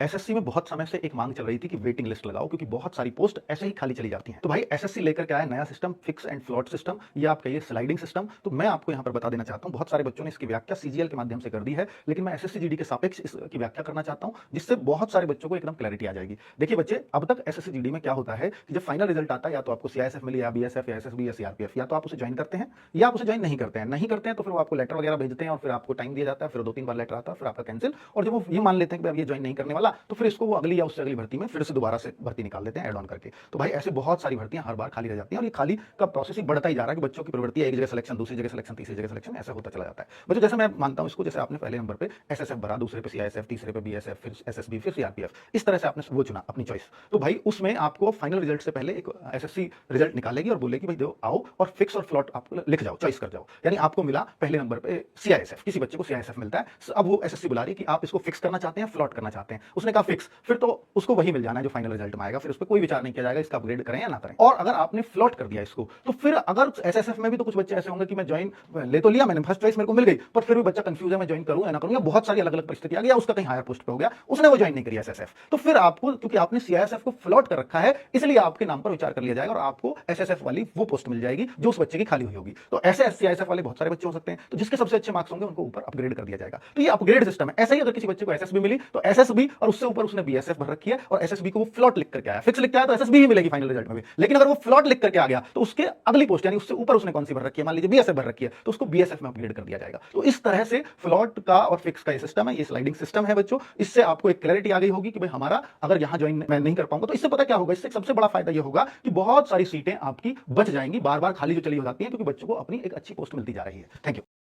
SSC में बहुत समय से एक मांग चल रही थी कि वेटिंग लिस्ट लगाओ क्योंकि बहुत सारी पोस्ट ऐसे ही खाली चली जाती हैं। तो भाई एसएससी लेकर के आया नया system, fix and float system, या आप कहिए स्लाइडिंग सिस्टम। तो मैं आपको यहां पर बता देना चाहता हूं, बहुत सारे बच्चों ने इसकी व्याख्या सीजीएल के माध्यम से कर दी है, लेकिन मैं एसएससी जीडी के सापेक्ष इसकी व्याख्या करना चाहता हूं, जिससे बहुत सारे बच्चों को एकदम क्लैरिटी आ जाएगी। देखिए बच्चे, अब तक एसएससी जीडी में क्या होता है कि जब फाइनल रिजल्ट आता है, या तो आपको सीआईएसएफ मिले, या बीएसएफ, या एसएसबी, या सीआरपीएफ, या तो आप उसे ज्वाइन करते हैं या आप उसे ज्वाइन नहीं करते हैं। नहीं करते हैं तो फिर वो आपको लेटर वगैरह भेजते हैं और फिर आपको टाइम दिया जाता है, फिर 2-3 बार लेटर आता है, फिर आपका कैंसिल। और जब वो ये मान लेते हैं कि अब ये ज्वाइन नहीं करने वाला, तो फिर इसको वो अगली या उससे अगली भर्ती में फिर से दोबारा से भर्ती निकाल देते हैं ऐड ऑन करके। तो भाई ऐसे बहुत सारी भर्तियां हर बार खाली रह जाती हैं और ये खाली का प्रोसेस ही बढ़ता ही जा रहा है कि बच्चों की प्रवृत्ति एक जगह सिलेक्शन, दूसरी जगह सिलेक्शन, तीसरी जगह सिलेक्शन, ऐसा होता चला जाता है। बच्चों जैसे मैं मानता हूं इसको, जैसे आपने पहले नंबर पे एसएसएफ भरा, दूसरे पे सीआईएसएफ, तीसरे पे बीएसएफ, फिर एसएसबी, फिर सीआरपीएफ, इस तरह से आपने वो चुना अपनी चॉइस। तो भाई उसमें आपको फाइनल रिजल्ट से पहले एक एसएससी रिजल्ट निकालेगी और बोलेगी भाई दो आओ और फिक्स और फ्लॉट आप लिख जाओ, चॉइस कर जाओ। यानी आपको मिला पहले नंबर पे सीआईएसएफ, किसी बच्चे को सीआईएसएफ मिलता है, अब वो एसएससी बुला रही है कि आप इसको फिक्स करना चाहते हैं, फ्लॉट करना चाहते हैं। उसने कहा फिक्स, फिर तो उसको वही मिल जाना है जो फाइनल रिजल्ट में आएगा, फिर उस पर कोई विचार नहीं किया जाएगा इसका अपग्रेड करें या ना करें। और अगर आपने फ्लॉट कर दिया इसको, तो फिर अगर एसएसएफ में भी तो कुछ बच्चे ऐसे होंगे कि मैं ज्वाइन ले तो लिया मैंने, फर्स्ट चॉइस मेरे को मिल गई, पर फिर भी बच्चा कंफ्यूज है मैं ज्वाइन करूं या ना करूं, या बहुत सारी अलग अलग परिस्थिति आ गई, या उसका कहीं हायर पोस्ट पे हो गया, उसने वो ज्वाइन नहीं करी एसएसएफ। तो फिर आपको, क्योंकि आपने सीआईएसएफ को फ्लॉट कर रखा है, इसलिए आपके नाम पर विचार कर लिया जाएगा और आपको एसएसएफ वाली वो पोस्ट मिल जाएगी जो उस बच्चे की खाली हुई होगी। तो ऐसे सीआईएसएफ वाले बहुत सारे बच्चे हो सकते हैं, तो जिसके सबसे अच्छे मार्क्स होंगे उनको ऊपर अपग्रेड कर दिया जाएगा। तो ये अपग्रेड सिस्टम है। ऐसा ही अगर किसी बच्चे को एसएसबी मिली तो एसएसबी और उससे ऊपर उसने बीएसएफ भर रखी है और एसएसबी को वो फ्लॉट लिख करके आया, फिक्स लिख के आया तो एसएसबी ही मिलेगी फाइनल रिजल्ट में भी। लेकिन अगर वो फ्लॉट लिख करके आ गया तो उसके अगली पोस्ट यानी उससे ऊपर उसने कौन सी भर रखी है, मान लीजिए बीएसएफ भर रखी है, तो उसको बीएसएफ में अपग्रेड कर दिया जाएगा। तो इस तरह से फ्लॉट का और फिक्स का ये सिस्टम है, ये स्लाइडिंग सिस्टम है बच्चों। इससे आपको एक क्लैरिटी आ गई होगी कि भाई हमारा अगर यहां ज्वाइन मैं नहीं कर पाऊंगा, तो इससे पता क्या होगा, इससे सबसे बड़ा फायदा ये होगा कि बहुत सारी सीटें आपकी बच जाएंगी, बार बार खाली जो चली हो जाती हैं, क्योंकि बच्चों को अपनी एक अच्छी पोस्ट मिलती जा रही है। Thank you.